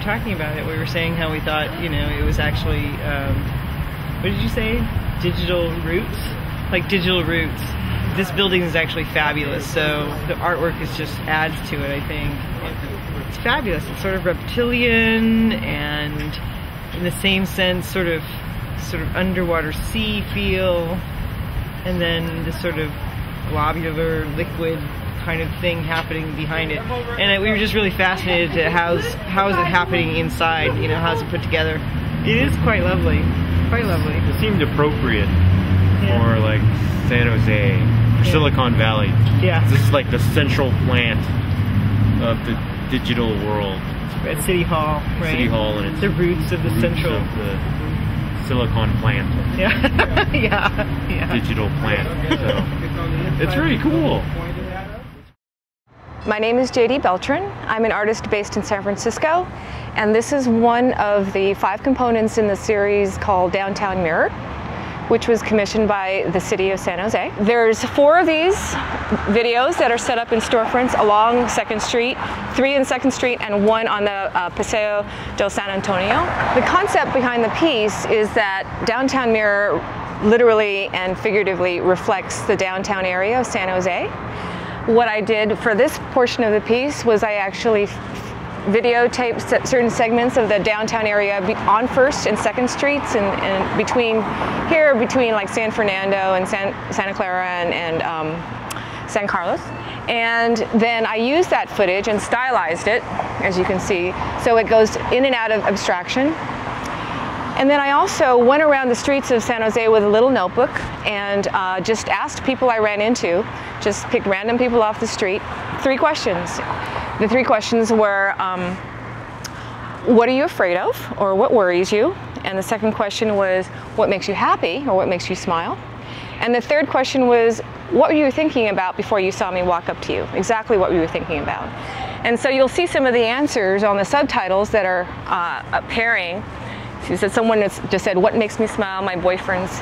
talking about it, we were saying how we thought, you know, it was actually, what did you say? Digital roots? Like digital roots. This building is actually fabulous, so the artwork is just adds to it, I think. It's fabulous. It's sort of reptilian and in the same sense sort of underwater sea feel, and then this sort of globular liquid kind of thing happening behind it. And we were just really fascinated to how is it happening inside, you know, how's it put together. It is quite lovely, quite lovely. It seemed appropriate for like San Jose, or Silicon Valley. Yeah. This is like the central plant of the digital world. At City Hall, right? City Hall, and it's the roots of the central of the Silicon plant. Yeah. Yeah. Digital plant. So it's really cool. My name is Beltran. I'm an artist based in San Francisco, and this is one of the 5 components in the series called Downtown Mirror, which was commissioned by the city of San Jose. There's 4 of these videos that are set up in storefronts along 2nd Street, 3 in 2nd Street, and 1 on the Paseo del San Antonio. The concept behind the piece is that Downtown Mirror literally and figuratively reflects the downtown area of San Jose. What I did for this portion of the piece was I actually videotaped certain segments of the downtown area on 1st and 2nd Streets, and between like San Fernando and Santa Clara and San Carlos. And then I used that footage and stylized it, as you can see, so it goes in and out of abstraction. And then I also went around the streets of San Jose with a little notebook and just asked people I ran into, just picked random people off the street, 3 questions. The 3 questions were, what are you afraid of, or what worries you? And the second question was, what makes you happy, or what makes you smile? And the third question was, what were you thinking about before you saw me walk up to you? Exactly what we were thinking about. And so you'll see some of the answers on the subtitles that are appearing. She said, someone just said, what makes me smile? My boyfriend's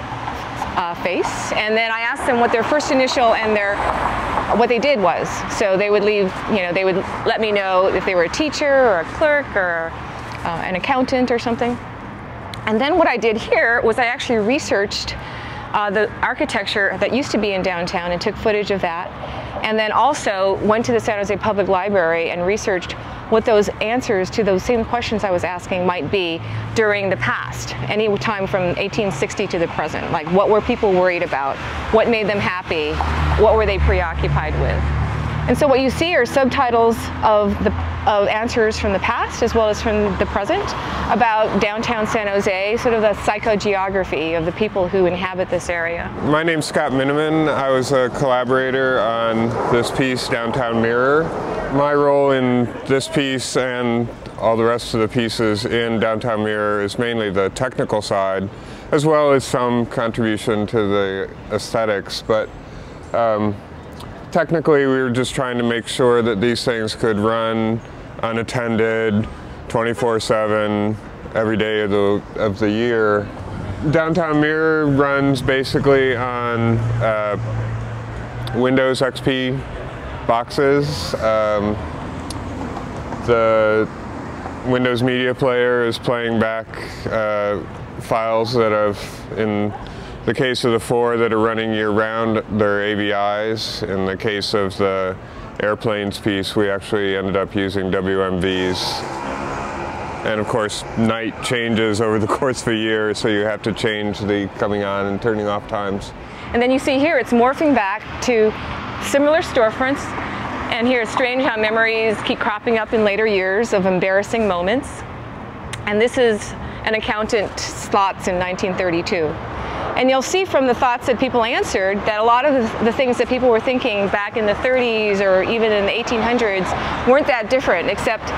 face. And then I asked them what their first initial and what they did was. So they would leave, you know, they would let me know if they were a teacher or a clerk or an accountant or something. And then what I did here was I actually researched the architecture that used to be in downtown and took footage of that. And then also went to the San Jose Public Library and researched what those answers to those same questions I was asking might be during the past, any time from 1860 to the present. Like, what were people worried about? What made them happy? What were they preoccupied with? And so what you see are subtitles of answers from the past as well as from the present about downtown San Jose, sort of the psychogeography of the people who inhabit this area. My name's Scott Miniman. I was a collaborator on this piece, Downtown Mirror. My role in this piece and all the rest of the pieces in Downtown Mirror is mainly the technical side, as well as some contribution to the aesthetics. But technically, we were just trying to make sure that these things could run unattended, 24/7, every day of the year. Downtown Mirror runs basically on Windows XP boxes. The Windows Media Player is playing back files that have, in the case of the 4 that are running year-round, they're AVIs. In the case of the airplanes piece, we actually ended up using WMVs. And of course, night changes over the course of a year, so you have to change the coming on and turning off times. And then you see here, it's morphing back to similar storefronts. And here it's strange how memories keep cropping up in later years of embarrassing moments. And this is an accountant's thoughts in 1932. And you'll see from the thoughts that people answered that a lot of the things that people were thinking back in the 30s or even in the 1800s weren't that different, except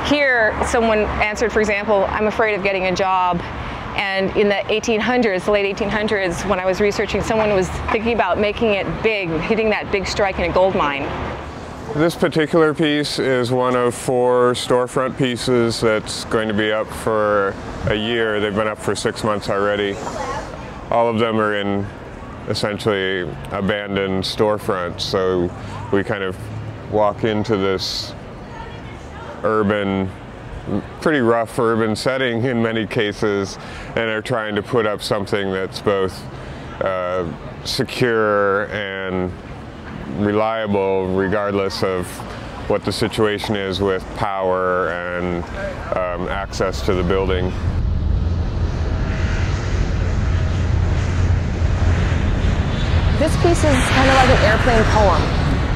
here someone answered, for example, I'm afraid of getting a job. And in the 1800s, the late 1800s, when I was researching, someone was thinking about making it big, hitting that big strike in a gold mine. This particular piece is one of 4 storefront pieces that's going to be up for a year. They've been up for 6 months already. All of them are in essentially abandoned storefronts, so we kind of walk into this urban pretty rough urban setting in many cases, and are trying to put up something that's both secure and reliable regardless of what the situation is with power and access to the building. This piece is kind of like an airplane poem.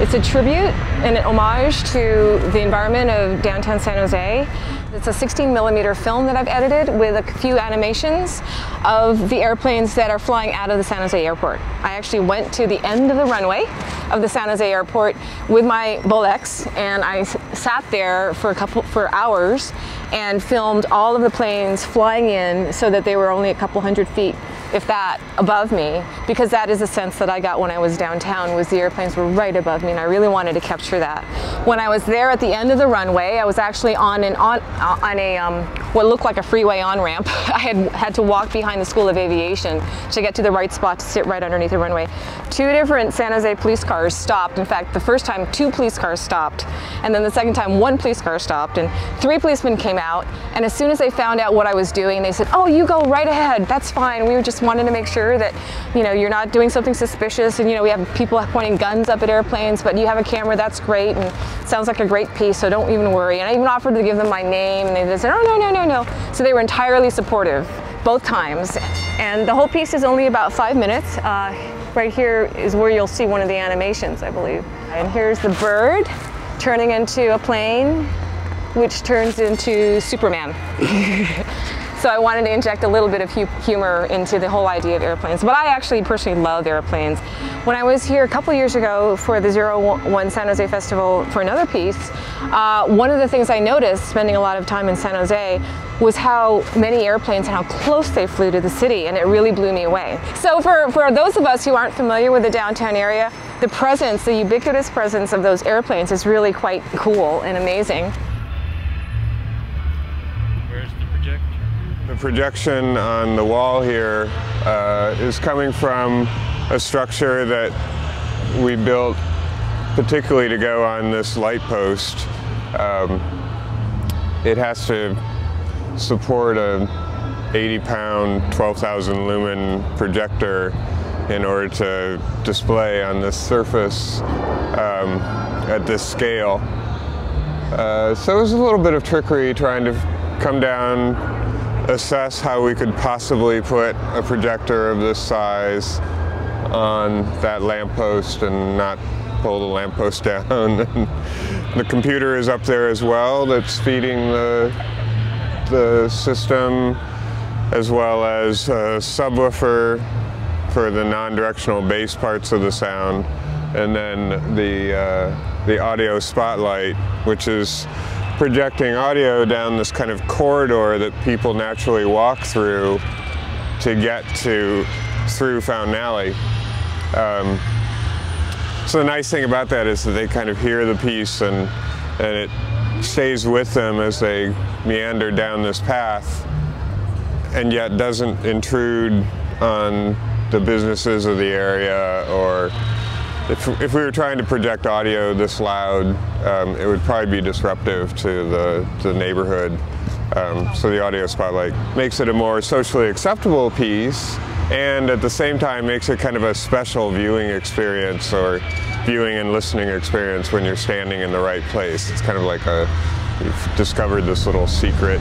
It's a tribute and an homage to the environment of downtown San Jose. It's a 16mm film that I've edited with a few animations of the airplanes that are flying out of the San Jose airport. I actually went to the end of the runway of the San Jose airport with my Bolex, and I sat there for hours and filmed all of the planes flying in so that they were only a couple hundred feet, if that, above me, because that is the sense that I got when I was downtown, was the airplanes were right above me, and I really wanted to capture that. When I was there at the end of the runway, I was actually on a what looked like a freeway on-ramp. I had to walk behind the School of Aviation to get to the right spot to sit right underneath the runway. 2 different San Jose police cars stopped. In fact, the first time 2 police cars stopped, and then the second time 1 police car stopped, and 3 policemen came out, and as soon as they found out what I was doing, they said, "Oh, you go right ahead, that's fine. We were just wanting to make sure that, you know, you're not doing something suspicious, and, you know, we have people pointing guns up at airplanes, but you have a camera, that's great, and it sounds like a great piece, so don't even worry." And I even offered to give them my name, and they said, "Oh, no, no, no, no." So they were entirely supportive, both times. And the whole piece is only about 5 minutes. Right here is where you'll see one of the animations, I believe. And here's the bird turning into a plane, which turns into Superman. So I wanted to inject a little bit of humor into the whole idea of airplanes. But I actually personally love airplanes. When I was here a couple years ago for the 01 San Jose Festival for another piece, one of the things I noticed spending a lot of time in San Jose was how many airplanes and how close they flew to the city, and it really blew me away. So for those of us who aren't familiar with the downtown area, the presence, the ubiquitous presence of those airplanes is really quite cool and amazing. The projection on the wall here is coming from a structure that we built particularly to go on this light post. It has to support a 80-pound, 12,000 lumen projector in order to display on this surface at this scale. So it was a little bit of trickery trying to come down, assess how we could possibly put a projector of this size on that lamppost and not pull the lamppost down. The computer is up there as well that's feeding the system, as well as a subwoofer for the non-directional bass parts of the sound, and then the audio spotlight, which is projecting audio down this kind of corridor that people naturally walk through to get through Fountain Alley. So the nice thing about that is that they kind of hear the piece, and it stays with them as they meander down this path, and yet doesn't intrude on the businesses of the area. Or if we were trying to project audio this loud, it would probably be disruptive to the neighborhood. So the audio spotlight makes it a more socially acceptable piece, and at the same time makes it kind of a special viewing experience, or viewing and listening experience when you're standing in the right place. It's kind of like you've discovered this little secret